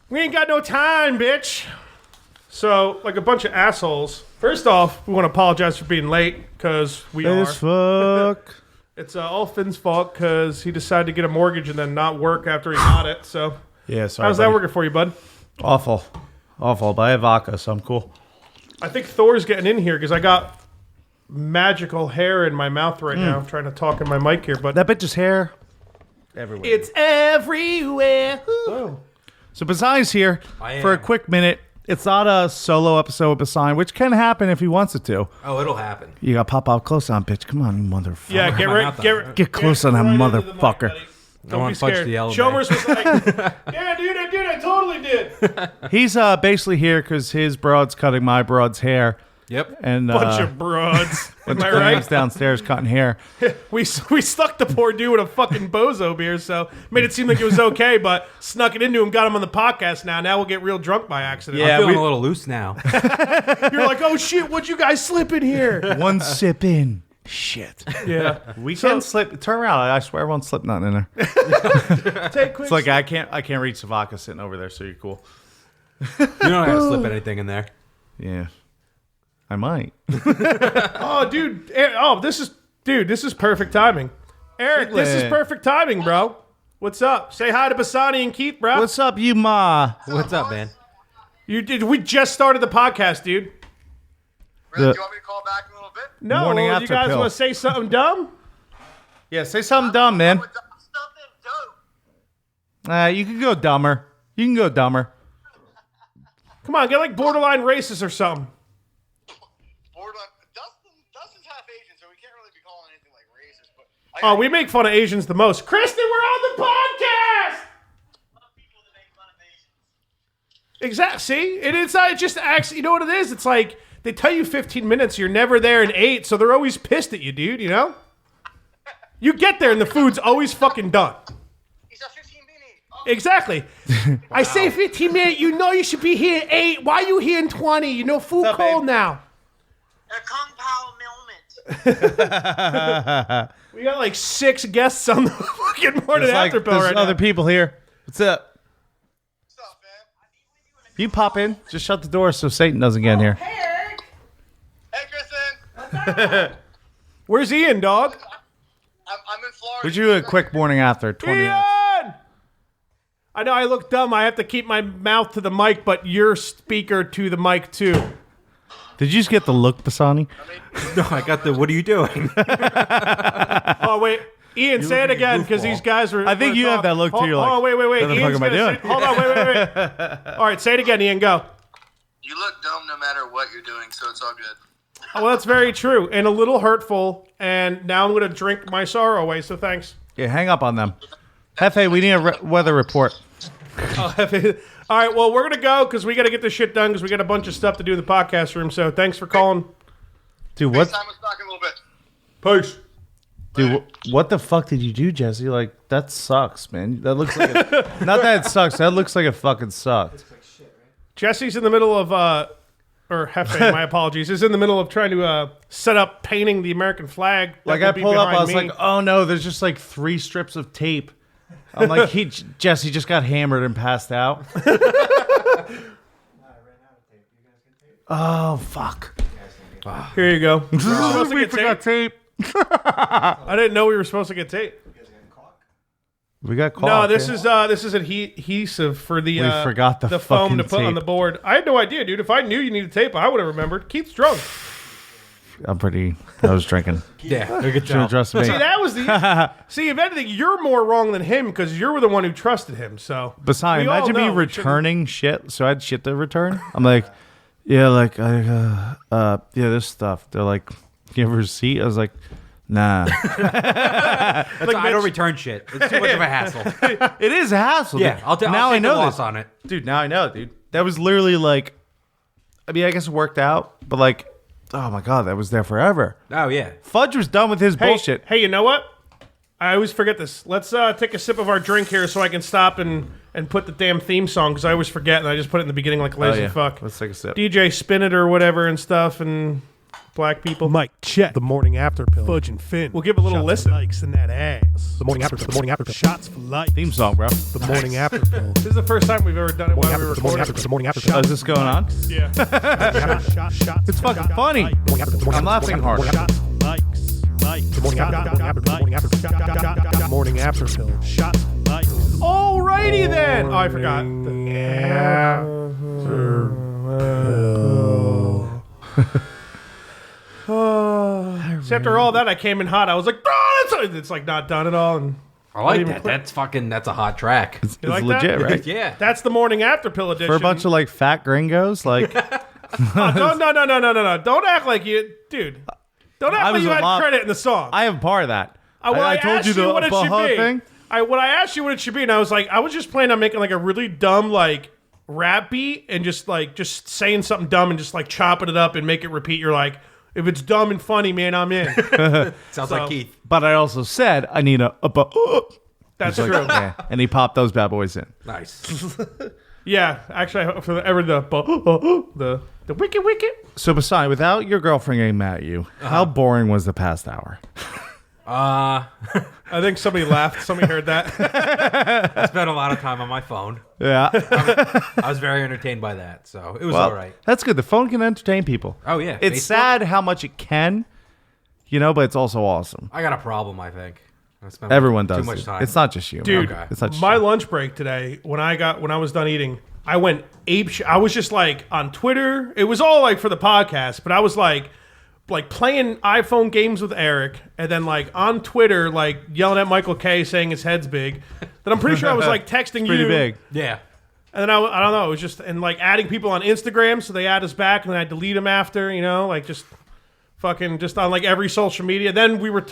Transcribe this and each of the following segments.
We ain't got no time, bitch. So, like a bunch of assholes. First off, we want to apologize for being late, because we are. Fuck. It's all Finn's fault, because he decided to get a mortgage and then not work after he got it, so. Yeah, sorry. How's that working for you, bud? Awful. But I have vodka, so I'm cool. I think Thor's getting in here, because I got magical hair in my mouth right now. I'm trying to talk in my mic here, but. That bitch's hair everywhere. It's everywhere. Oh. So Bassani's here for a quick minute. It's not a solo episode with Bassani, which can happen if he wants it to. Oh, it'll happen. You got to pop out close on, bitch. Come on, you motherfucker. Yeah, get close on that motherfucker. Don't be scared. the Schoemer's was like, yeah, dude, I totally did. He's basically here because his broad's cutting my broad's hair. Yep. And Bunch of broads. Am I He's right? downstairs cutting hair. We stuck the poor dude with a fucking bozo beer, so made it seem like it was okay, but snuck it into him, got him on the podcast now. Now we'll get real drunk by accident. I'm feeling a little loose now. You're like, oh shit, what'd you guys slip in here? One sip in. Shit. Yeah. We can slip. Turn around. I swear I won't slip nothing in there. Take quick. It's like I can't reach the vodka sitting over there, so you're cool. You don't have to slip anything in there. Yeah. I might. Oh, dude. This is perfect timing. Eric, this is perfect timing, bro. What's up? Say hi to Bassani and Keith, bro. What's up, you ma? What's up, man? We just started the podcast, dude. Really? Do you want me to call back in a little bit? No, Morning you after guys pill. want to say something dumb? Yeah, say something dumb, man. Something dope. You can go dumber. Come on, get like borderline racist or something. Borderline. Dustin's half Asian, so we can't really be calling anything like racist. But Oh, we make fun of Asians the most. Kristen, we're on the podcast! people that make fun of Asians. Exactly. See? It's not just actually, you know what it is? It's like they tell you 15 minutes, you're never there in 8, so they're always pissed at you, dude, you know? You get there and the food's always fucking done. He's a 15 beanie. Oh, Exactly. I say 15 minutes, you know you should be here at 8. Why are you here in 20? You know food up, cold babe? now. a Kung Pao moment. We got like 6 guests on the fucking morning There's after pill there's right other now. people here. What's up? What's up, man? You pop in. Just shut the door so Satan doesn't get in here. Hey, Kristen. Where's Ian, dog? I'm in Florida. Would you do a quick morning after 20 minutes? Ian! I know I look dumb. I have to keep my mouth to the mic, but your speaker to the mic too. Did you just get the look, Bassani? No, I got the. What are you doing? Oh wait, Ian, say it again because these guys were. I think you have that look, too. You're like, wait. what the fuck Ian's am I gonna doing? say- hold on, wait. All right, say it again, Ian. Go. You look dumb no matter what you're doing, so it's all good. Oh, well, that's very true and a little hurtful. And now I'm gonna drink my sorrow away. So thanks. Yeah, hang up on them. Hefe, we need a weather report. All right, well, we're gonna go because we got to get this shit done because we got a bunch of stuff to do in the podcast room. So thanks for calling. Dude, what? FaceTime us back in a little bit. Peace. Dude, what the fuck did you do, Jesse? Like, that sucks, man. That looks like not that it sucks. That looks like it fucking sucked. Jesse's in the middle of or Hefe, my apologies, is in the middle of trying to set up painting the American flag. that Like, will I be pulled up, I behind was me. like, oh no, there's just like 3 strips of tape. I'm like, Jesse just got hammered and passed out. Oh, fuck. Here you go. We were supposed to We get forgot tape. tape. I didn't know we were supposed to get tape. We got caught. No, this is adhesive for the We forgot the foam fucking to put on tape. the board. I had no idea, dude. If I knew you needed tape, I would have remembered. Keith's drunk. I was drinking. Yeah, good Should have job. trusted me. See, that was the. See, if anything, you're more wrong than him because you're the one who trusted him. So, Besides, we all imagine me know we shouldn't- returning shit. So I had shit to return. I'm like, yeah, like, yeah, this stuff. They're like, you have a receipt? I was like, nah. That's why I don't return shit. It's too much of a hassle. It is a hassle. Yeah, dude. I'll take I the know loss this. on it. Dude, now I know, dude. That was literally like, I mean, I guess it worked out, but like, oh my God, that was there forever. Oh yeah. Fudge was done with his bullshit. Hey, you know what? I always forget this. Let's take a sip of our drink here so I can stop and put the damn theme song because I always forget and I just put it in the beginning like a lazy fuck. Let's take a sip. DJ spin it or whatever and stuff and black people. Mike, check. The morning after pill. Fudge and Finn. We'll give a little Shots listen. For likes in that ass. The morning after pill. The morning after pill. Shots for likes. Theme song, bro. The morning after pill. This is the first time we've ever done it while we were The morning after recording. pill. The morning after Oh, pill. is this going on? Yeah. Shots. It's fucking funny. I'm laughing hard. Shots for likes. The morning after. Morning after pill. Shots for likes. Alrighty then. Oh, I forgot. So after all that, I came in hot. I was like, it's like not done at all. And I like even that. click. That's a hot track. It's like legit, that? right? Yeah. that's the morning after pill edition. For a bunch of like fat gringos, like Oh, no. Don't act like you, dude. Don't act I like was you a had lot- credit in the song. I am part of that. When I told asked you the what it should Baha be. thing. When I asked you what it should be, and I was like, I was just planning on making like a really dumb like rap beat and just saying something dumb and just like chopping it up and make it repeat. You're like, if it's dumb and funny, man, I'm in. Sounds like Keith. But I also said I need a That's like, true. yeah. And he popped those bad boys in. Nice. Yeah, actually, for the wicked. So Bassani, without your girlfriend getting mad at you, how boring was the past hour? I think somebody laughed. Somebody heard that. I spent a lot of time on my phone. Yeah. I was very entertained by that, so it was all right. That's good. The phone can entertain people. Oh, yeah. It's Facebook? sad how much it can, but it's also awesome. I got a problem, I think. I spent Everyone does. too much it. time. It's not just you, Dude, man. It's not just my you. lunch break today, when I was done eating, I went I was just like on Twitter. It was all like for the podcast, but I was like playing iPhone games with Eric, and then like on Twitter, like yelling at Michael K, saying his head's big. Then I'm pretty sure I was like texting you. Pretty big. Yeah. And then I don't know. It was just and like adding people on Instagram, so they add us back, and then I delete them after. Like just fucking just on like every social media. Then we were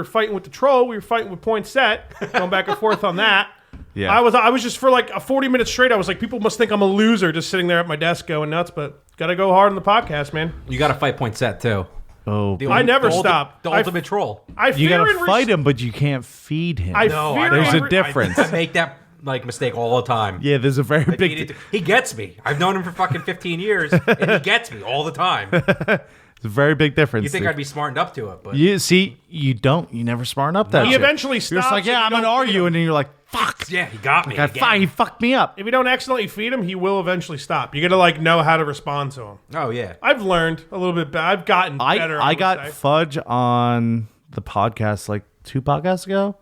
fighting with the troll. We were fighting with Point Set, going back and forth on that. Yeah. I was just for like a 40 minutes straight. I was like, people must think I'm a loser just sitting there at my desk going nuts. But gotta go hard on the podcast, man. You got to fight Point Set, too. Oh, I never stop. The ultimate troll. you gotta fight him, but you can't feed him. There's a difference. I make that mistake all the time. Yeah, there's a very big. He gets me. I've known him for fucking 15 years, and he gets me all the time. It's a very big difference. You think dude. I'd be smartened up to it, but You see, you don't. You never smarten up that. He shit. eventually You're just stops like, if yeah, you I'm gonna don't feed argue, him. and then you're like, fuck. yeah, he got me. God, again. fine, he fucked me up. If you don't accidentally feed him, he will eventually stop. You gotta like know how to respond to him. Oh yeah. I've learned a little bit. I've gotten better. I would got say. fudge on the podcast like 2 podcasts ago,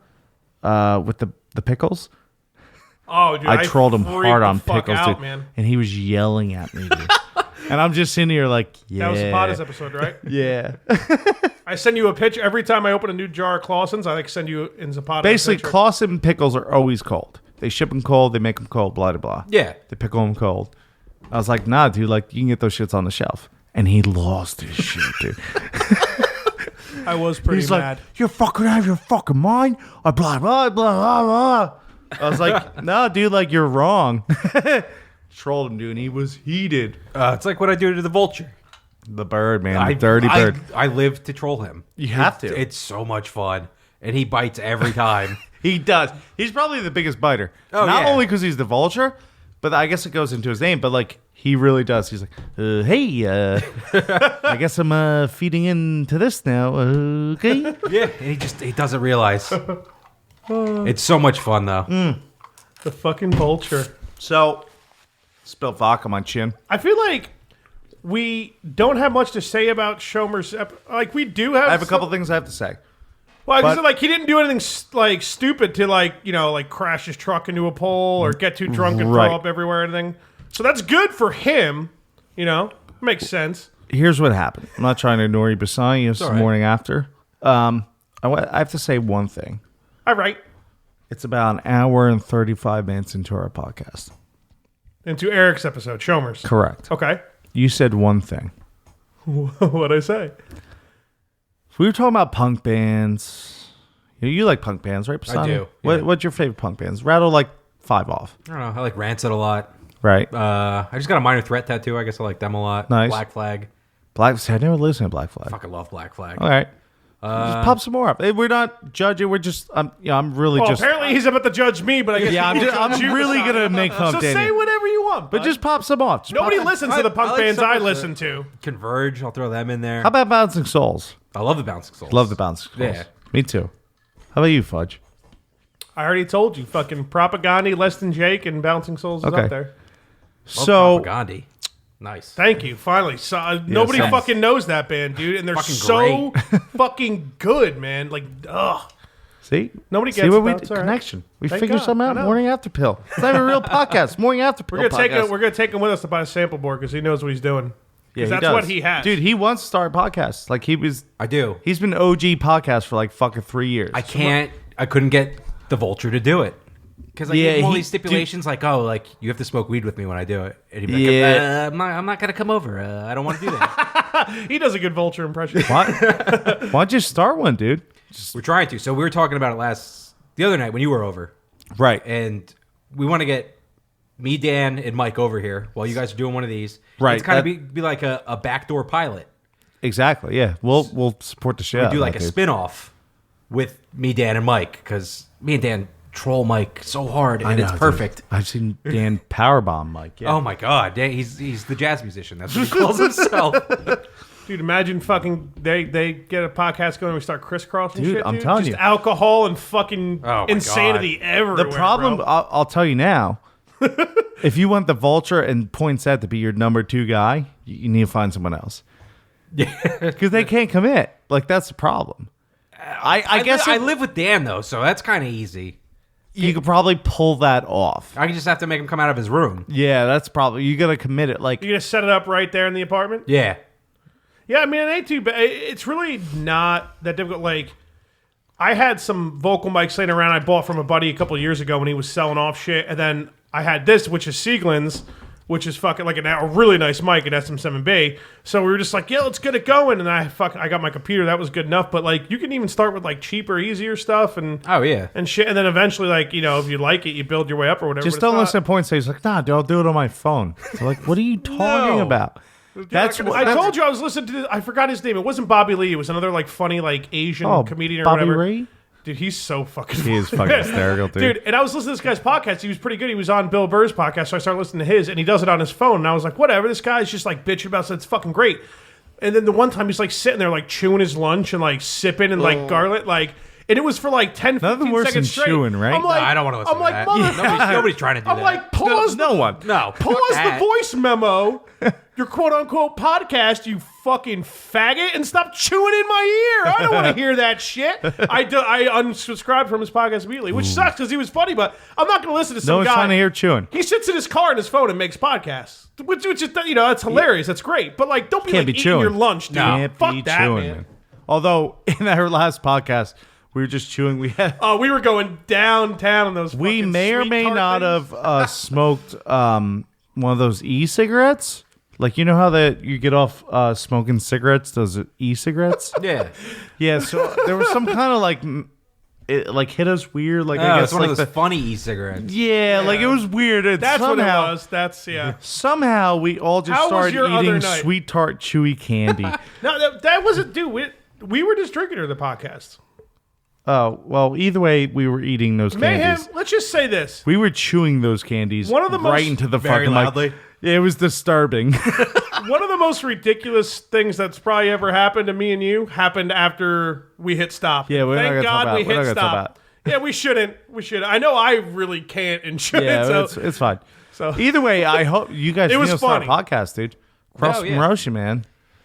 with the pickles. Oh, dude, I trolled him freaked hard the on fuck pickles, out, dude, man. and he was yelling at me, dude. And I'm just sitting here like, yeah, That was the Potters episode, right? yeah. I send you a picture every time I open a new jar of Clausen's. I like send you in Zapata. Basically, Clausen pickles are always cold. They ship them cold. They make them cold. Blah blah blah. Yeah. They pickle them cold. I was like, nah, dude. Like, you can get those shits on the shelf. And he lost his shit, dude. I was pretty He's mad. like, you're fucking out of your fucking mind. Blah blah blah blah blah. I was like, no, dude. Like, you're wrong. Trolled him, dude. And he was heated. It's like what I do to the vulture. The bird, man. The dirty bird. I live to troll him. You have to. It's so much fun, and he bites every time. He does. He's probably the biggest biter. Oh, Not yeah. only because he's the vulture, but I guess it goes into his name. But like, he really does. He's like, hey, I guess I'm feeding into this now. Okay. Yeah, and he doesn't realize. It's so much fun though. The fucking vulture. So, spilled vodka on my chin. I feel like we don't have much to say about Schoemer's. Like we do have. I have a couple things I have to say. Well, because but- like he didn't do anything like stupid to like like crash his truck into a pole or get too drunk and Right. throw up everywhere or anything. So that's good for him. Makes sense. Here's what happened. I'm not trying to ignore you, Bassani. It's the all right. morning after. I have to say one thing. All right. It's about an hour and 35 minutes into our podcast. Into Eric's episode, Schoemer's. Correct. Okay. You said one thing. What'd I say? We were talking about punk bands. You like punk bands, right, Bassani? do, yeah. What's your favorite punk bands? Rattle like 5 off. I don't know. I like Rancid a lot. Right. I just got a Minor Threat tattoo. I guess I like them a lot. Nice. Black Flag. Black Flag. I never listened to Black Flag. Fucking love Black Flag. All right. Just pop some more up. Hey, we're not judging. We're just. I'm really Well, just. apparently he's about to judge me, but I guess Yeah, he won't I'm judge you, really Bassani. gonna make fun So of say Daniel. whatever you want. on. But just pop some off. Just Nobody pop- listens to the punk I like bands some I of the- listen to. Converge, I'll throw them in there. How about Bouncing Souls? I love the Bouncing Souls. Love the Bouncing Souls. Yeah. Me too. How about you, Fudge? I already told you, fucking Propaganda, Less Than Jake, and Bouncing Souls is Okay. up there. Love So Propaganda. Nice. Thank you. Finally, nobody thanks. fucking knows that band, dude, and they're Fucking so fucking good, man. Like, ugh. see, Nobody see gets what it, we though. It's all right. connection. We Thank figured God. something I out. know. Morning After Pill. It's not even a real podcast. Morning After Pill. We're gonna podcast. take him with us to buy a sample board because he knows what he's doing. Yeah, Because he that's does. what he has. Dude, he wants to start a podcast. Like I do. he's been OG podcast for like fucking 3 years. I couldn't get the Vulture to do it. Because I Yeah, gave him all he- these stipulations, like, oh, like, you have to smoke weed with me when I do it. And he'd be like, Yeah. I'm not going to come over. I don't want to do that. He does a good Vulture impression. Why don't you start one, dude? We're trying to. So we were talking about it the other night when you were over. Right. And we want to get me, Dan, and Mike over here while you guys are doing one of these. Right, It's kind of that- be like a backdoor pilot. Exactly. Yeah. We'll support the shit. We out do of like that, a dude. spin-off with me, Dan, and Mike. Because me and Dan troll Mike so hard, and I know, it's dude. perfect. I've seen Dan powerbomb Mike. Yeah. Oh my God, Dan, he's the jazz musician. That's what he calls himself. Dude, imagine fucking they get a podcast going and we start crisscrossing Dude, shit, I'm dude. telling Just you. alcohol and fucking Oh my insanity everywhere. The problem, bro. I'll tell you now, if you want the Vulture and Poinsett to be your number 2 guy, you need to find someone else. Yeah. Because they can't commit. Like, that's the problem. I guess I live with Dan though, so that's kind of easy. you could probably pull that off. I just have to make him come out of his room. Yeah, that's probably, you got to commit it. Like, You gonna set it up right there in the apartment? Yeah. Yeah, I mean it ain't too bad. It's really not that difficult. Like, I had some vocal mics laying around I bought from a buddy a couple years ago when he was selling off shit, and then I had this, which is Sieglin's, which is fucking like a really nice mic at SM7B. So we were just like, yeah, let's get it going. And I got my computer, that was good enough. But like, you can even start with like cheaper, easier stuff and Oh yeah. and shit, and then eventually, like, you know, if you like it, you build your way up or whatever. just but it's don't not- listen to Poinsett. He's like, nah, dude, I'll do it on my phone. So like, what are you talking No. about? That's I what told you I was listening to this, I forgot his name. It wasn't Bobby Lee. It was another like funny like Asian Oh, comedian or Bobby whatever. Ray? Dude, he's so fucking. He is fucking hysterical, dude. And I was listening to this guy's podcast. He was pretty good. He was on Bill Burr's podcast, so I started listening to his, and he does it on his phone. And I was like, whatever. This guy's just like bitching about it. It's fucking great. And then the one time he's like sitting there like chewing his lunch and like sipping and like garlic, like. And it was for like 10, Nothing 15 worse seconds than straight. chewing, right? I'm like, I don't wanna listen I'm to like, that. motherfucker. Nobody's trying to do I'm that. like, pause No one. No. Pause the That. voice memo, your quote unquote podcast, you fucking faggot, and stop chewing in my ear. I don't want to hear that shit. I unsubscribed from his podcast immediately, which sucks because he was funny, but I'm not going to listen to No some one's guy. trying to hear chewing. He sits in his car on his phone and makes podcasts, which is, you know, that's hilarious. That's great. But like, don't be Can't like be eating chewing. your lunch, dude. Can't Fuck be that, chewing, man. Although in our last podcast, we were just chewing. We had Oh, we were going downtown on those. we fucking may or sweet may tart not things. have smoked one of those e-cigarettes. Like, you know how that you get off smoking cigarettes, those e-cigarettes? Yeah. Yeah, so there was some kind of like it like hit us weird. Like, Oh, I guess it's one like of those the, funny e-cigarettes. yeah, like it was weird. And That's somehow, what it was. That's yeah. Somehow we all just How was started your other eating night? sweet tart chewy candy. No, that wasn't. Dude, we were just drinking her the podcast. Oh, well, either way, we were eating those Mayhem. candies. Let's just say this. We were chewing those candies One of the right most- into the Very fucking loudly? mic. It was disturbing. One of the most ridiculous things that's probably ever happened to me and you happened after we hit stop. Yeah, we're not Thank gonna talk God about- we we're not hit gonna talk stop. about Yeah, we shouldn't. We should. I know I really can't and shouldn't. Yeah, so it's fine. So- Either way, I hope you guys It was need to start a funny. podcast, dude. Cross Oh, yeah. promotion, man.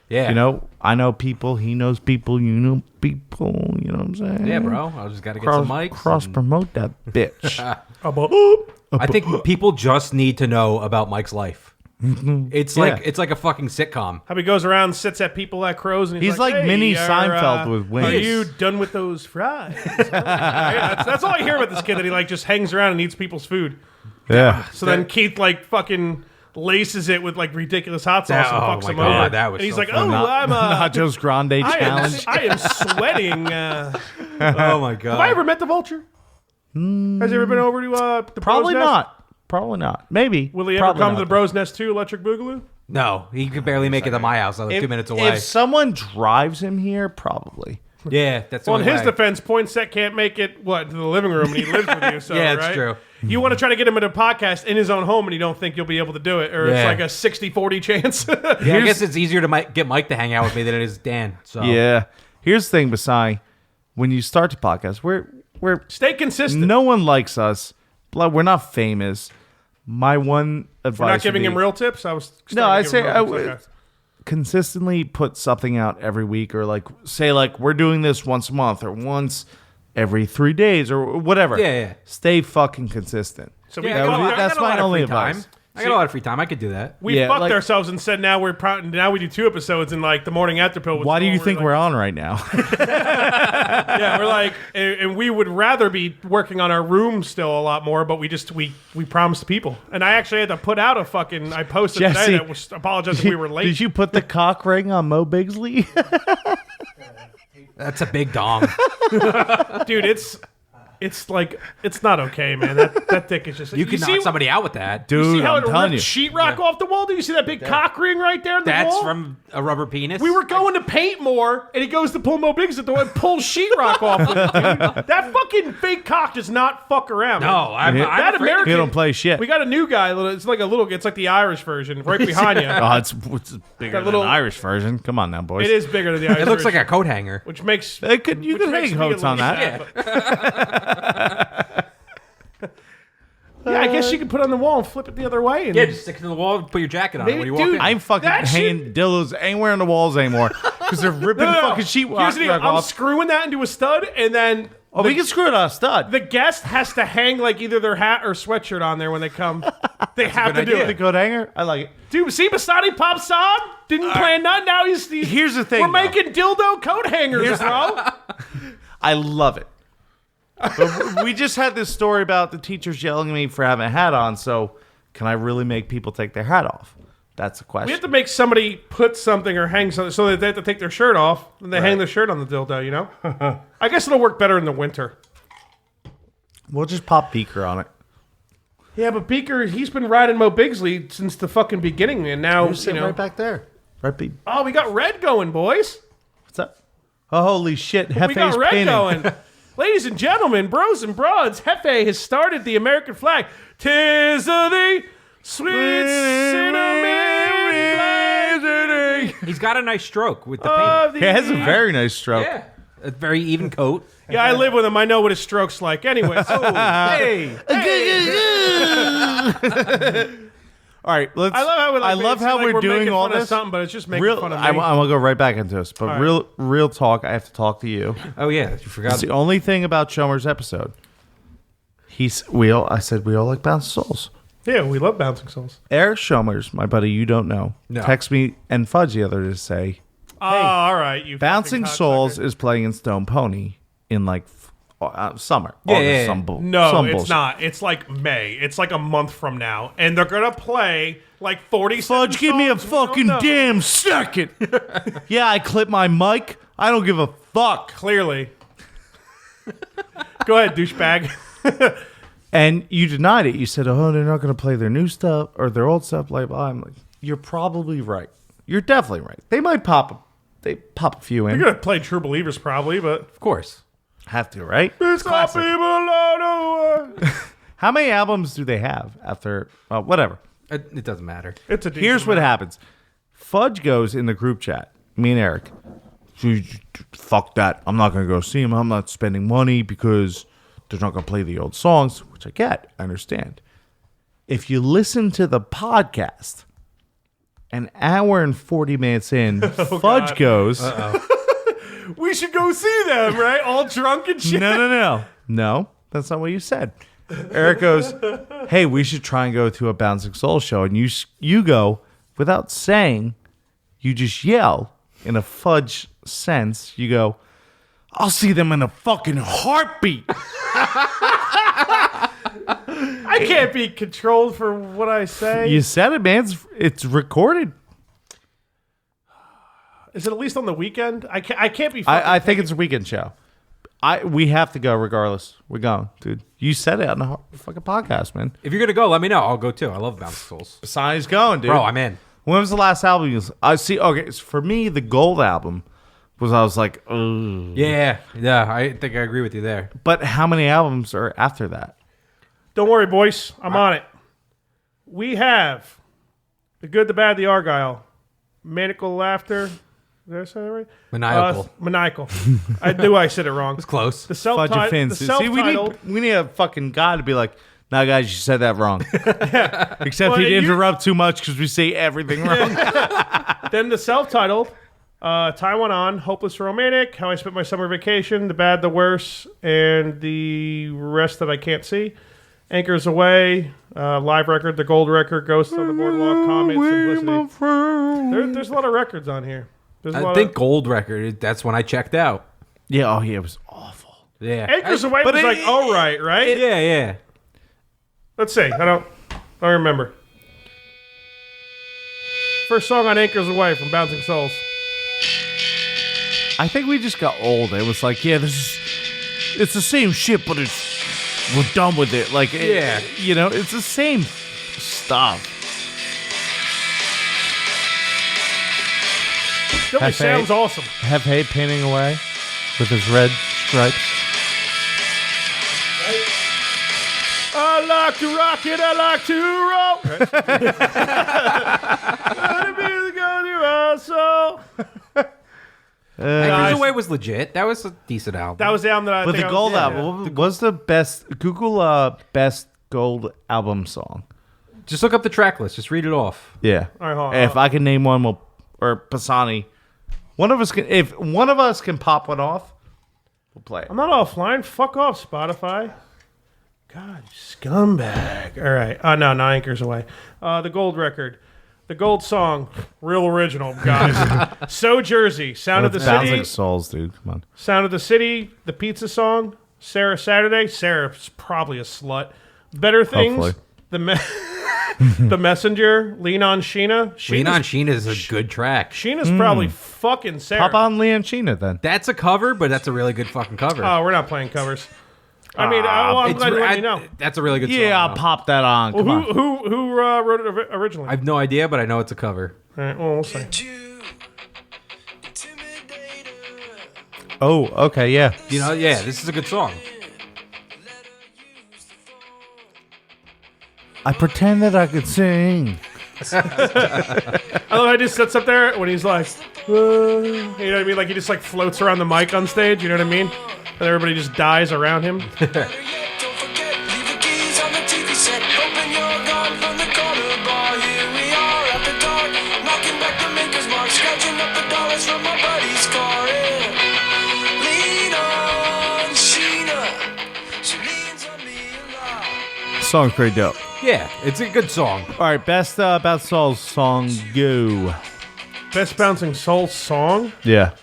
Yeah. You know, I know people. He knows people. You know people. You know what I'm saying? Yeah, bro. I just got to get Cross, some mics. cross and- promote that bitch. I think people just need to know about Mike's life. It's Yeah. like a fucking sitcom. how he goes around, sits at people at Crows, and He's like "Hey, mini are, Seinfeld with wings." Are you done with those fries? that's all I hear about this kid. That he like just hangs around and eats people's food. Yeah. So then Keith like fucking laces it with like ridiculous hot sauce That- and oh fucks my him God, over. that was and he's so like, funny. "Oh, I'm Nachos Grande challenge. I am sweating. Oh my god. Have I ever met the Vulture? Has he ever been over to the Probably Bros Nest? not. Probably not. Maybe. Will he ever Probably come not. to the Bros Nest 2 Electric Boogaloo? No, he could barely make it to my house. I live 2 minutes away. If someone drives him here, probably. Yeah, that's the Well, in only his way. defense, Poinsett can't make it to the living room, and he lives with you. So Yeah, it's right? true. You want to try to get him into a podcast in his own home, and you don't think you'll be able to do it, or it's Yeah. like a 60-40 chance. Yeah, I guess it's easier to get Mike to hang out with me than it is Dan. So Yeah. Here's the thing, Bassani. When you start the podcast, we're Stay consistent. no one likes us. We're not famous. My one advice. We're not would giving be him real tips. I was No, I starting to give say him I real would tips. Okay. consistently put something out every week, or like say like we're doing this once a month or once every 3 days or whatever. Yeah. Stay fucking consistent. So Yeah, that's I got a lot my of only free time. advice. I got a lot of free time. I could do that. we Yeah, fucked like- ourselves and said now now we do 2 episodes in like the morning after pill. Why do you think like, we're on right now? Yeah, we're like, and we would rather be working on our room still a lot more, but we promised people. And I actually had to put out I posted Jesse, today that was apologizing we were late. Did you put the cock ring on Mo Bigsley? That's a big dong. Dude, it's like, it's not okay, man. That dick is just... You could see, knock somebody out with that. you see Dude, how I'm it telling ripped you. sheetrock off the wall? Do you see that big cock ring right there on the That's wall? from a rubber penis. We were going to paint more, and he goes to pull Mo Biggs at the door and pulls sheetrock off of it, dude. That fucking fake cock does not fuck around. No, I'm That afraid- American... He don't play shit. We got a new guy. It's like the Irish version, right behind you. Oh, it's bigger That than little- the Irish version. Come on now, boys. It is bigger than the Irish It looks like version, a coat hanger. which makes... You could which hang makes me a hooks on little that. sad, but- Yeah, I guess you could put it on the wall and flip it the other way. And Yeah, just stick it to the wall and put your jacket on Maybe- when you walk dude, in. I'm fucking That hanging dildos anywhere on the walls anymore because they're ripping No. fucking sheetrock Here's the deal. I'm off. screwing that into a stud, and then Oh, we can screw it on a stud. the guest has to hang like either their hat or sweatshirt on there when they come. They have to good do idea. The it. coat hanger. I like it. Dude, see, Bassani pops on. Didn't plan none. Now he's Here's the thing, We're though. making dildo coat hangers, bro. I love it. But we just had this story about the teachers yelling at me for having a hat on. So, can I really make people take their hat off? That's the question. We have to make somebody put something or hang something so that they have to take their shirt off, and they hang their shirt on the dildo. You know. I guess it'll work better in the winter. We'll just pop Beaker on it. Yeah, but Beaker, he's been riding Mo Bigsley since the fucking beginning, and now right back there. Right, Beak. Oh, we got red going, boys. What's up? Oh, holy shit! We Hefe's got red painting. going. Ladies and gentlemen, bros and broads, Hefe has started the American flag. 'Tis of the sweet cinnamon He's got a nice stroke with the of paint. the... He has a very nice stroke. Yeah, a very even coat. Yeah, I live with him. I know what his stroke's like. Anyway, so Hey, All right, let's. I love how we're, like, I love it's how like we're doing making all fun of this. something, but it's just making Real, fun of me. I'm gonna go right back into this, but right. real talk. I have to talk to you. oh yeah, you forgot. It's the only thing about Schoemer's episode. I said we all like bouncing souls. Yeah, we love bouncing souls. Eric Schoemer's, my buddy, you don't know, No. text me and Fudge the other day to say Oh, all right, you Bouncing fucking Souls cocksucker. is playing in Stone Pony in like summer. Yeah, August, yeah, yeah. some bull- No, some it's bullshit. not. It's like May. It's like a month from now, and they're gonna play like 40. Fudge, give me a songs. We don't fucking know. damn second. Yeah, I clipped my mic. I don't give a fuck. Clearly. Go ahead, douchebag. And you denied it. You said, "Oh, they're not going to play their new stuff or their old stuff." Like, I'm like, you're probably right. You're definitely right. They might pop a few in. They're gonna play True Believers probably, but Of course. Have to, right? it's got people all over. How many albums do they have after? Whatever. It doesn't matter. It's a decent Here's what amount. happens. Fudge goes in the group chat. Me and Eric. Fuck that. I'm not going to go see him. I'm not spending money because they're not going to play the old songs, which I get. I understand. If you listen to the podcast, an hour and 40 minutes in, Fudge goes, We should go see them, right? All drunk and shit. No, that's not what you said. Eric goes, hey, we should try and go to a Bouncing Soul show. And you go, without saying, you just yell in a Fudge sense. You go, I'll see them in a fucking heartbeat. I can't be controlled for what I say. You said it, man. It's recorded. Is it at least on the weekend? I can't be. I think it's a weekend show. We have to go regardless. We're going, dude. You said it on the fucking podcast, man. If you're gonna go, let me know. I'll go too. I love Bouncing Souls. Bassani's going, dude. Bro, I'm in. When was the last album you I see. Okay, so for me, the Gold album was I was like, ugh. Yeah, I think I agree with you there. But how many albums are after that? Don't worry, boys. I'm on it. We have The Good, the Bad, the Argyle. Maniacal Laughter. Did I say that right? Maniacal. Maniacal. I knew I said it wrong. It's close. The Fudge your fins. See, self-titled. we need a fucking guy to be like, nah, guys, you said that wrong. Except Well, he'd you- interrupt too much because we say everything wrong. Then the self-titled, Taiwan On, Hopeless Romantic, How I Spent My Summer Vacation, The Bad, the Worst, and the rest that I can't see. Anchors Away, live record, The Gold Record, Ghosts on the Boardwalk, Comet, Simplicity. There's a lot of records on here. There's a I lot think of, Gold Record, that's when I checked out. Yeah, oh, yeah, it was awful. Yeah. Anchors Away but was like, all right, right? Yeah. Let's see. I don't remember. First song on Anchors Away from Bouncing Souls. I think we just got old. It was like, yeah, it's the same shit, but we're done with it. Like, Yeah. It's the same stuff. Still Hefe. sounds awesome. Have Hay painting away with his red stripes. I like to rock it, I like to roll. Anchors Away was legit. That was a decent album. That was the album that I But think the I gold was, album what was the best. Google best gold album song. Just look up the track list. Just read it off. Yeah. All right, hold on. If I can name one, or Bassani. One of us can. If one of us can pop one off, we'll play it. I'm not offline. Fuck off, Spotify. God, you scumbag. All right. No, not Anchors Away. The Gold Record. The Gold Song. Real original, guys. So Jersey. Sound of the Sounds City. like Souls, dude. Come on. Sound of the City. The Pizza Song. Sarah Saturday. Sarah's probably a slut. Better Things. Hopefully. The Messenger. Lean on Sheena. Lean on Sheena is a good track. Sheena's probably fucking Sarah. Pop on Leon Sheena then. That's a cover, but that's a really good fucking cover. Oh, we're not playing covers. I mean, I'm glad you let me know. That's a really good song. Yeah, I'll though. pop that on. Come on. Who wrote it originally? I have no idea, but I know it's a cover. All right, well, we'll see. Oh, okay, yeah. Yeah, this is a good song. I pretend that I could sing. I love how he just sits up there when he's like, you know what I mean? Like he just like floats around the mic on stage, you know what I mean? And everybody just dies around him. Song's pretty dope. Yeah, it's a good song. All right, best About Souls song, go. Best Bouncing Soul song? Yeah.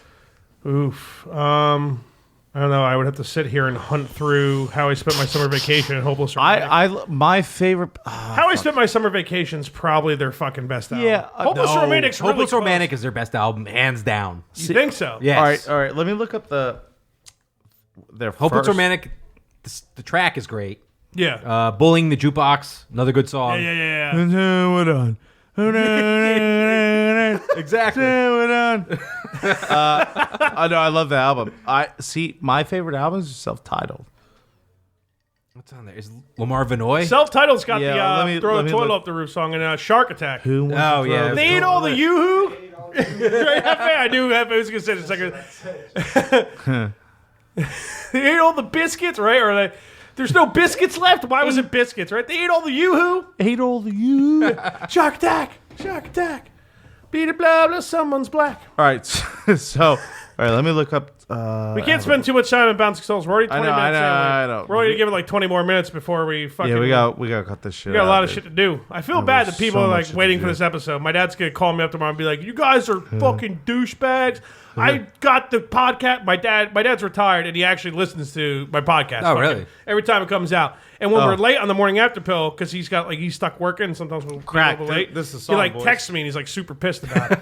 Oof. I don't know. I would have to sit here and hunt through How I Spent My Summer Vacation and Hopeless Romantic. My favorite. How I Spent My Summer Vacation's probably their fucking best album. Yeah, Hopeless Romantic's really Hopeless close. Romantic is their best album, hands down. You think so? Yes. All right. Let me look up their Hopeless first. Romantic, the track is great. Yeah. Bullying the Jukebox, another good song. Yeah. Hold on. Exactly. I know. I love the album. I see. My favorite album is self-titled. What's on there? Is Lamar Vinoy? Self-titled's got Yeah, the let me Throw the Toilet look. Off the Roof song and Shark Attack. Who? wants Oh, to throw yeah. the They ate toilet? all the yoo-hoo? Right, Hefe? I knew Hefe was going to say it in a second. They ate all the biscuits, right? Or there's no biscuits left. Why was it biscuits, right? They ate all the yoo-hoo. Ate all the you. Shark Attack. Shark Attack. Beat it, blah, blah, someone's black. All right. So, all right. Let me look up. We can't spend too much time on Bouncing Souls. We're already 20 minutes in. I know. We're only going to give it like 20 more minutes before we fucking... Yeah, we got to cut this shit. We got a lot out, of dude. shit to do. I feel There bad was that people so are much like shit to waiting for do. this episode. My dad's gonna call me up tomorrow and be like, "You guys are fucking douchebags." I got the podcast. My dad's retired and he actually listens to my podcast. Oh, fucking really? Every time it comes out. And when Oh. we're late on the morning after pill, because he's stuck working. Sometimes we'll be a Crack, little late. this is a he song, like boys. texts me and he's like super pissed about it.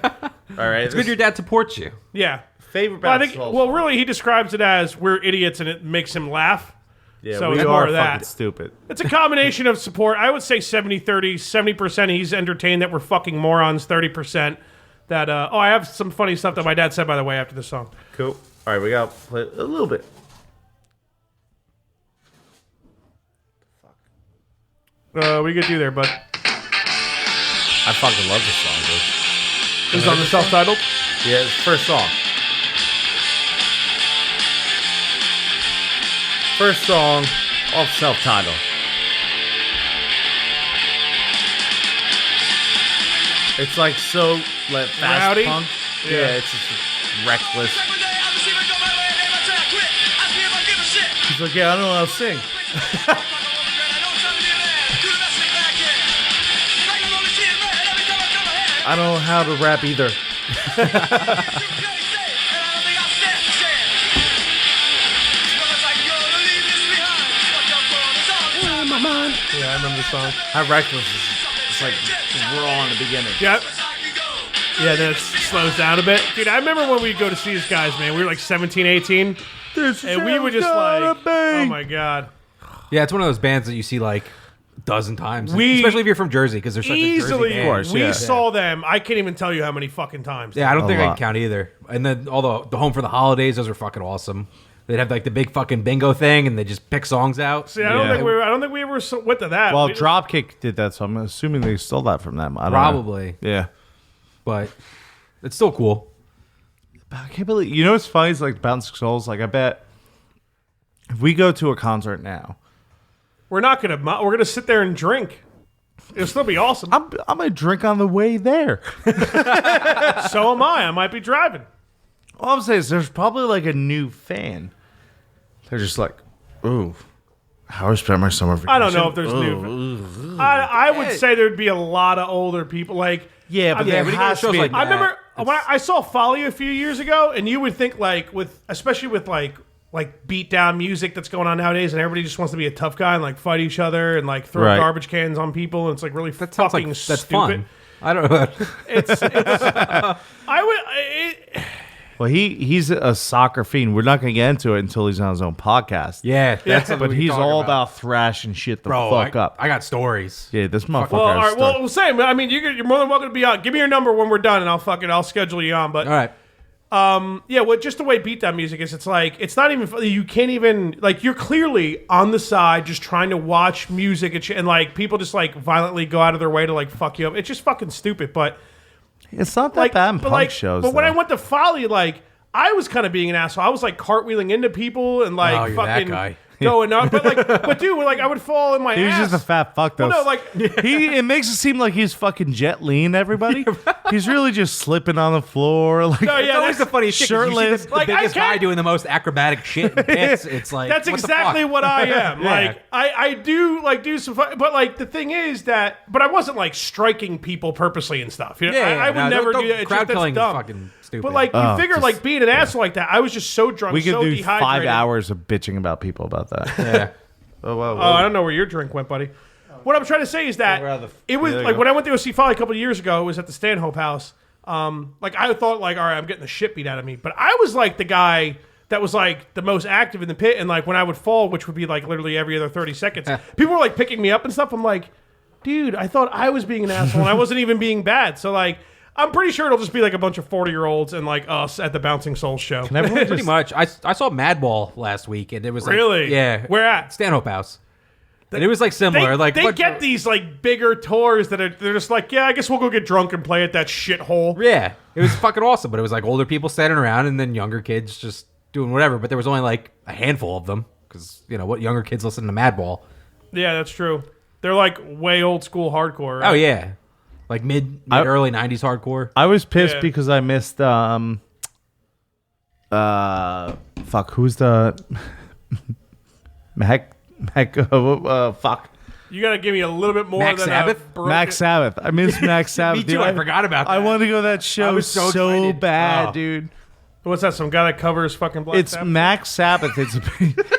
All right. It's good your dad supports you. Yeah. favorite. Well, I Bad think. Souls Well, song. really, he describes it as we're idiots and it makes him laugh. Yeah, so we it's are more of fucking that. stupid. It's a combination of support. I would say 70-30. 70% he's entertained that we're fucking morons. 30% that, I have some funny stuff that my dad said, by the way, after this song. Cool. All right, we got to play a little bit. What you gonna do there, bud? I fucking love this song, dude. This is on the self-titled. Yeah, it's first song. First song off self-titled. It's like so like fast Rowdy? punk. Yeah, it's just reckless. He's like, yeah, I don't know how to sing. I don't know how to rap either. Yeah, I remember the song. How reckless is it's like raw in the beginning. Yep. Yeah, then it slows down a bit. Dude, I remember when we'd go to see these guys, man. We were like 17, 18. And we were just like, oh my God. Yeah, it's one of those bands that you see like a dozen times. We- especially if you're from Jersey, because they're such a Easily, Jersey band. course, we yeah. saw them. I can't even tell you how many fucking times. Yeah, I don't think I lot. can count either. And then all the Home for the Holidays, those are fucking awesome. They'd have like the big fucking bingo thing, and they just pick songs out. See, I don't think we ever went to that. Well, We just- Dropkick did that, so I'm assuming they stole that from them. I don't Probably, know. Yeah. but it's still cool. I can't believe. You know what's funny is like Bouncing Souls. Like I bet if we go to a concert now, we're not gonna. We're gonna sit there and drink. It'll still be awesome. I'm gonna drink on the way there. So am I. I might be driving. All I'm saying is there's probably like a new fan. They're just like, ooh, how I spent my summer vacation. I don't know if there's new. I would say there'd be a lot of older people. Like, Yeah, but Yeah, there when you go to has to shows be. like I remember It's- when I saw Folly a few years ago, and you would think like especially with like beat down music that's going on nowadays, and everybody just wants to be a tough guy and like fight each other and like throw Right. garbage cans on people, and it's like really That sounds fucking like that's stupid. fun. I don't know. It's I would. Well, he's a soccer fiend. We're not going to get into it until he's on his own podcast. Yeah, that's something But we can he's talk all about thrashing shit the Bro, fuck up. I got stories. Yeah, this motherfucker. well, all has right. Well, stuff. we'll say. I mean, you're more than welcome to be on. Give me your number when we're done, and I'll schedule you on. But All right. yeah, well, just the way beatdown music is, it's like it's not even you can't even like you're clearly on the side just trying to watch music and like people just like violently go out of their way to like fuck you up. It's just fucking stupid. But It's not that like, bad in but punk like, shows. but when I though. went to Folly, like I was kind of being an asshole. I was like cartwheeling into people and like Oh, you're that fucking guy. going up. But dude, like I would fall in my He was ass. just a fat fuck, though. Well, no, like It makes it seem like he's fucking Jet Liing everybody. He's really just slipping on the floor. Like, No, yeah, It's always that's the funniest shit. 'Cause you see shirtless. the Like, I biggest guy can't- doing the most acrobatic shit in pits. It's like that's what the exactly fuck? what I am. Yeah. Like I do like do some, but like the thing is that, but I wasn't like striking people purposely and stuff. You know, Yeah, I would no, never don't- do that. It's crowd just, that's killing is dumb. fucking stupid. But like you Oh, figure, just- like being an asshole like that, I was just so drunk, we could so do dehydrated. 5 hours of bitching about people about that. Yeah. Oh, whoa, Oh, I don't know where your drink went, buddy. What I'm trying to say is that Over the- it was Yeah, there you like go. when I went to go see Folly a couple of years ago. It was at the Stanhope House. Like I thought, like, all right, I'm getting the shit beat out of me. But I was like the guy that was like the most active in the pit, and like when I would fall, which would be like literally every other 30 seconds, people were like picking me up and stuff. I'm like, dude, I thought I was being an asshole, and I wasn't even being bad. So like, I'm pretty sure it'll just be like a bunch of 40-year-olds and like us at the Bouncing Souls show. Can everyone Pretty just, much. I saw Madball last week, and it was like, Really? yeah. Where at? Stanhope House. And it was like similar. They, like they bunch get of- these like bigger tours that are they're just like, yeah, I guess we'll go get drunk and play at that shithole. Yeah, it was fucking awesome. But it was like older people standing around, and then younger kids just doing whatever. But there was only like a handful of them because you know what younger kids listen to Madball. Yeah, that's true. They're like way old school hardcore. Right? Oh yeah, like mid early '90s hardcore. I was pissed Yeah. because I missed fuck, who's the fuck. You gotta give me a little bit more Max than Sabbath? a broken- Max Sabbath. I missed Max Sabbath. Me too. dude. I forgot about I that. wanted to go to that show was so so excited. bad, Oh. dude. What's that? Some guy that covers fucking Black It's Sabbath? Max Sabbath. It's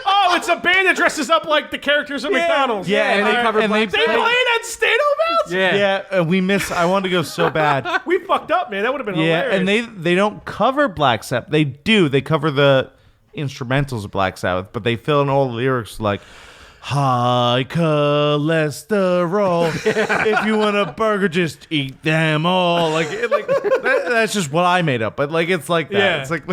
Oh, it's a band that dresses up like the characters at McDonald's. yeah, and they Alright. cover They Black played Sabbath. at Stanhope House? yeah. We missed. I wanted to go so bad. We fucked up, man. That would have been Yeah, hilarious. and they don't cover Black Sabbath. They do. They cover the instrumentals of Black Sabbath, but they fill in all the lyrics like high cholesterol. If you want a burger, just eat them all. That's just what I made up. But like it's like that. Yeah. It's like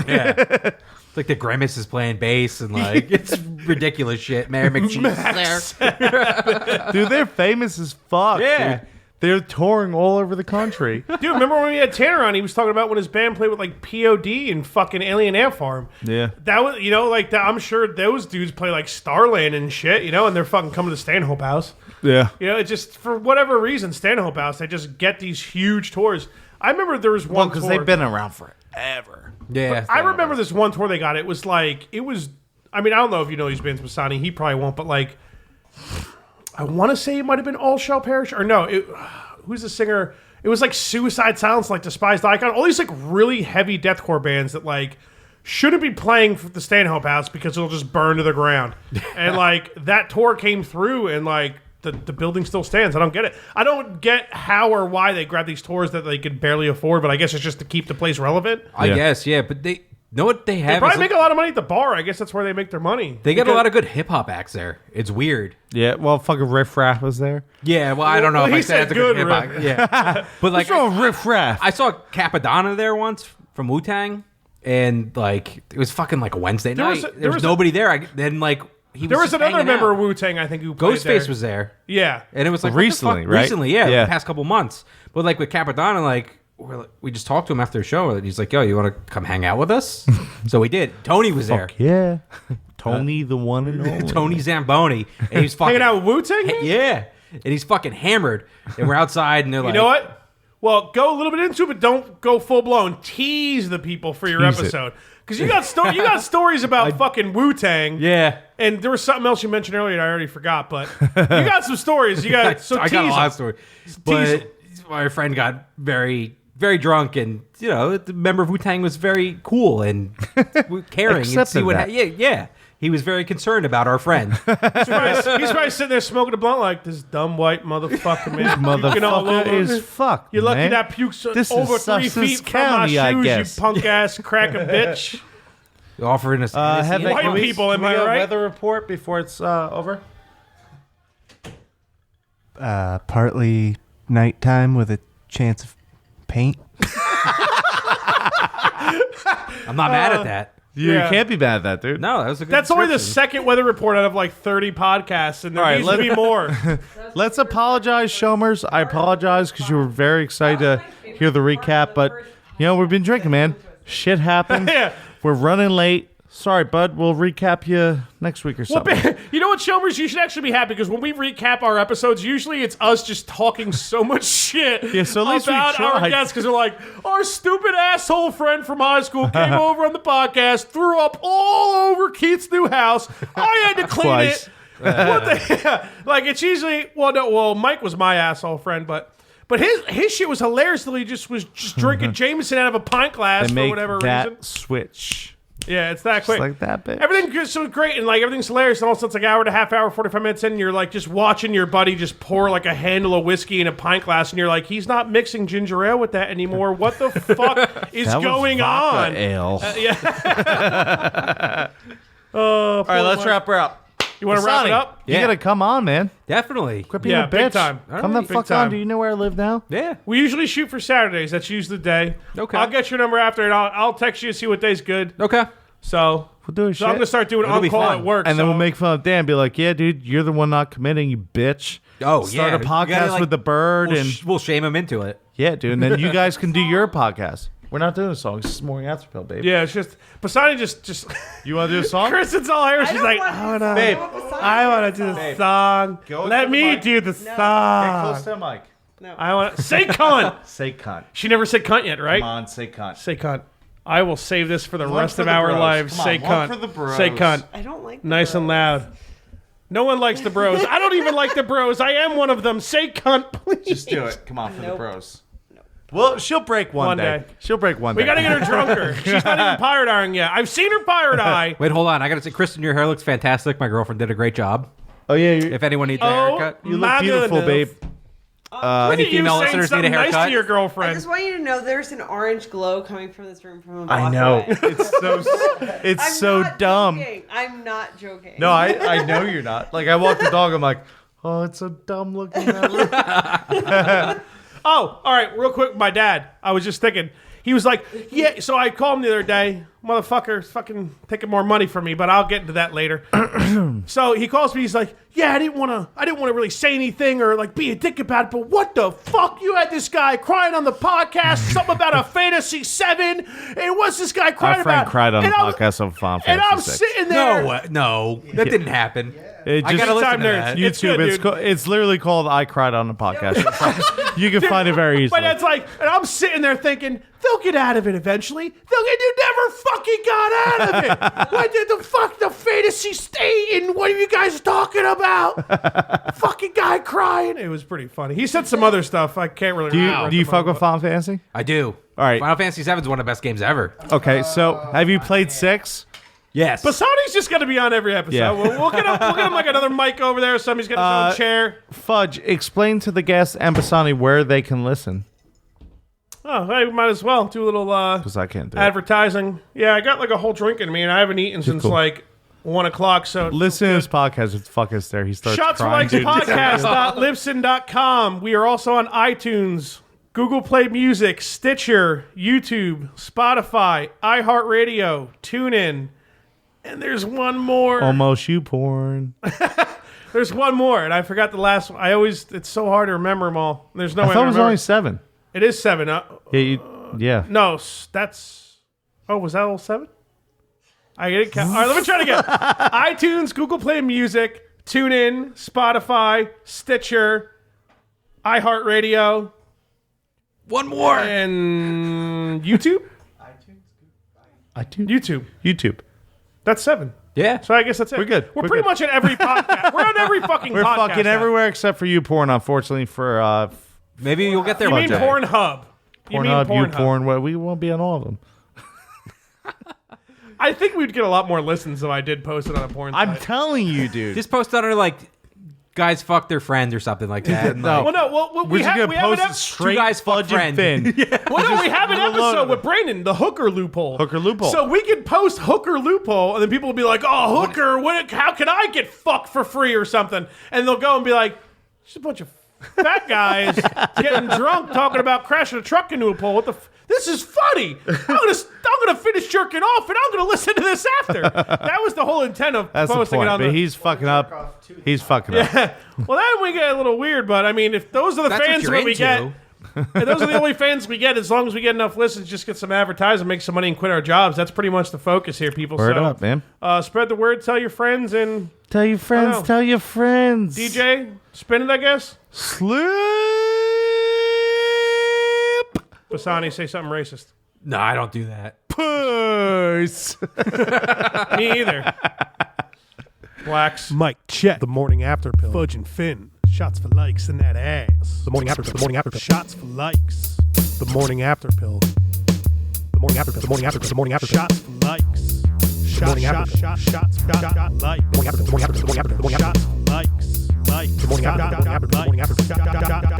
It's like the Grimace is playing bass and like it's ridiculous shit. Mary McCheese is there. Dude, they're famous as fuck. Yeah. Dude. They're touring all over the country. Dude, remember when we had Tanner on? He was talking about when his band played with like POD and fucking Alien Ant Farm. Yeah. That was, like that. I'm sure those dudes play like Starland and shit, and they're fucking coming to Stanhope House. Yeah. It just, for whatever reason, Stanhope House, they just get these huge tours. I remember there was one because tour. they've been around forever. Yeah. I remember this one tour they got. It was, I don't know if you know these bands, Bassani. He probably won't, but like, I want to say it might have been All Shall Perish, or no, who's the singer? It was like Suicide Silence, like Despised Icon. All these like really heavy deathcore bands that like shouldn't be playing for the Stanhope House because it'll just burn to the ground. And like that tour came through, and like the building still stands. I don't get it. I don't get how or why they grab these tours that they could barely afford, but I guess it's just to keep the place relevant. I guess, yeah. But they know what they have. They probably make a lot of money at the bar. I guess that's where they make their money. They get a lot of good hip hop acts there. It's weird. Yeah, well, fucking Riff Raff was there. Yeah, well, I don't know if he I said it's a good said hip hop. good Yeah, but like What's wrong with Riff Raff? I saw Capadonna there once from Wu-Tang, and like it was fucking like a Wednesday night. There was nobody there. Then like he was There was just another hanging member out. of Wu-Tang, I think, who played Ghostface there. was there. Yeah. And it was like Recently, what the fuck? right? Recently, yeah, Yeah. the past couple months. But like with Capadonna, like we just talked to him after the show, and he's like, "Yo, you want to come hang out with us?" So we did. Tony was there. Fuck yeah. Tony, the one and only. Tony Zamboni, and he's fucking Hanging out with Wu-Tang? man? Yeah, and he's fucking hammered, and we're outside, and they're like, You know what? Well, go a little bit into it, but don't go full blown. Tease the people for your Tease it. episode. Because you got you got stories about fucking Wu-Tang. Yeah. And there was something else you mentioned earlier that I already forgot, but you got some stories. You got I got a lot of stories. Tease But my friend got very, very drunk, and the member of Wu-Tang was very cool and caring. And see Accepted what that. yeah. He was very concerned about our friend. He's probably sitting there smoking a blunt like, this dumb white motherfucker, man. Puking all Motherfucker over. is fucked. You're lucky man. that pukes This over is 3 Sussex feet from my County, I shoes, guess. you punk ass cracker bitch. Offering us Have White can we- people, am can we I get a right? weather report before it's over? Partly nighttime with a chance of paint. I'm not mad at that. You Yeah. can't be mad at that, dude. No, that was a good That's only the description. second weather report out of like 30 podcasts, and there All right, needs to be more. Let's apologize, Shomers. I apologize because you were very excited to hear the recap, but we've been drinking, man. Shit happens. Yeah. We're running late. Sorry, bud. We'll recap you next week or Well, something. you know what, Shomers? You should actually be happy because when we recap our episodes, usually it's us just talking so much shit Yeah, so at least we about our tried. guests because they're like, our stupid asshole friend from high school came over on the podcast, threw up all over Keith's new house. I had to clean Twice. it. What the like, it's usually, Mike was my asshole friend, but his shit was hilarious till he just was just drinking Jameson out of a pint glass And for make whatever that reason. switch. Yeah, it's that Just quick. like that, bitch. Everything's so great and like everything's hilarious, and all of a sudden it's like hour and a half, 45 minutes in, and you're like just watching your buddy just pour like a handle of whiskey in a pint glass, and you're like, he's not mixing ginger ale with that anymore. What the fuck is That was going vodka on? Ale. All All right, let's wrap her up. You want to wrap it Bassani, up? You Yeah. gotta come on, man. Definitely. Quit being Yeah, a big bitch. time. Come the Big fuck time. on. Do you know where I live now? Yeah. We usually shoot for Saturdays. That's usually the day. Okay. I'll get your number after, and I'll text you to see what day's good. Okay. So, We'll do a so I'm shit. gonna start doing It'll be on-call fun. at work. And then so- we'll make fun of Dan. Be like, yeah, dude, you're the one not committing, you bitch. Oh, Start yeah. a You podcast gotta, like, with the bird We'll, and we'll shame him into it. yeah, dude. And then you guys can do your podcast. We're not doing a song. This is Morning After Pill, babe. Yeah, it's just Bassani just. You want to do a song? Kristen's all here. She's like, Babe, I want to do the song. Go Let to the me mic. do the Get song. close to the mic. I want to say cunt. Say cunt. She never said cunt yet, right? Come on, say cunt. Say cunt. I will save this for the One rest for of the our bros. lives. Come on, Say one cunt. for the bros. Say cunt. I don't like the Nice and bros. loud. No one likes the bros. I don't even like the bros. I am one of them. Say cunt, please. Just do it. Come on, for the Nope. bros. Well, she'll break one day. She'll break one We day. gotta get her drunker. She's not even pirate eyeing yet. I've seen her pirate eye. Wait, hold on. I gotta say, Kristen, your hair looks fantastic. My girlfriend did a great job. Oh yeah, If anyone needs a Oh, haircut, you my look beautiful, goodness. babe. Look at you female saying listeners need a something nice haircut? to your I girlfriend. just want you to know there's an orange glow coming from this room from a block I know. away. It's so it's I'm so not dumb. Joking. I'm not joking. No, I know you're not. Like I walk the dog, I'm like, oh, it's so dumb looking. That room. Oh, all right, real quick, my dad. I was just thinking, he was like, yeah. So I called him the other day, motherfucker's fucking taking more money from me, but I'll get into that later. So he calls me. He's like, yeah, I didn't want to really say anything or like be a dick about it, but what the fuck? You had this guy crying on the podcast, something about a Fantasy 7, and what's this guy crying My friend about? cried on the And I'm- podcast of Final And Fantasy I'm 6. sitting there. No, that didn't happen. It I just- gotta listen Time to nerds. that. It's YouTube. good, dude. It's literally called "I Cried on the Podcast." It's like- you can find it very easily. But that's like, and I'm sitting there thinking, they'll get out of it eventually. You never fucking got out of it. What did the fuck the fantasy state and what are you guys talking about? Fucking guy crying. It was pretty funny. He said some other stuff. I can't really do remember. you fuck with Final Fantasy? I do. All right. Final Fantasy VII is one of the best games ever. Okay, so have you played 6? Yes. Bassani's just going to be on every episode. Yeah. We'll get him like another mic over there. Somebody's got his own chair. Fudge, explain to the guests and Bassani where they can listen. Oh, I might as well do a little Because I can't do it. advertising. Yeah, I got like a whole drink in me, and I haven't eaten since cool. like 1 o'clock. So Listen to this podcast. It's fucking there. He starts Shots for crying. Likes dude. podcast.libsyn.com. We are also on iTunes, Google Play Music, Stitcher, YouTube, Spotify, iHeartRadio, TuneIn, and there's one more. Almost you porn. There's one more, and I forgot the last one. It's so hard to remember them all. There's no way I thought to it was remember. only 7. It is 7. Yeah. No, that's. Oh, was that all 7? I get it. All right, let me try it again. iTunes, Google Play Music, TuneIn, Spotify, Stitcher, iHeartRadio, one more. and YouTube. YouTube. YouTube. That's 7. Yeah. So I guess that's it. We're good. We're We're pretty good. much at every podcast. We're on every fucking We're podcast. fucking now. everywhere except for you porn, unfortunately, for Maybe you'll get there You one mean day. Pornhub? You mean Pornhub, you Pornhub. porn. Well, we won't be on all of them. I think we'd get a lot more listens if I did post it on a porn I'm site. telling you, dude. Just post on her like guys fuck their friend or something like that. and, No. like, Well, no. Well, We're we just have, gonna we have an post it ep- straight guys fuck Fudge and friend. Finn. Well, no, we have an little episode load. with Brandon, the hooker loophole. Hooker loophole. So we could post hooker loophole, and then people will be like, "Oh, hooker! How can I get fucked for free or something?" And they'll go and be like, "Just a bunch of fat guys getting drunk talking about crashing a truck into a pole. What the? This is funny. I'm gonna finish jerking off, and I'm gonna listen to this after." That was the whole intent of That's the posting point. it on But the. he's fucking up. He's fucking up. Well, then we get a little weird, but I mean, if those are the That's what fans you're that we get. into. And those are the only fans we get. As long as we get enough listens, just get some advertising, make some money, and quit our jobs. That's pretty much the focus here, people. Word so, up, man. Spread the word, tell your friends, and Tell your friends. know. Tell your friends. DJ, spin it, I guess. Slip. Bassani, say something racist. No, I don't do that. Puss. Me either. Blacks. Mike, check. The morning after pill. Fudge and Finn. Shots for likes in that ass. The morning after pill. The morning after pill. Shots for likes. The morning after pill. The morning after pill. The morning after pill. The morning after pill. Shots for likes. Shots like. The morning after pill. The morning after pill. The morning after pill. The morning after pill. Likes. Like. The morning after pill. The morning after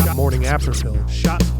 pill. Morning after pill. Shots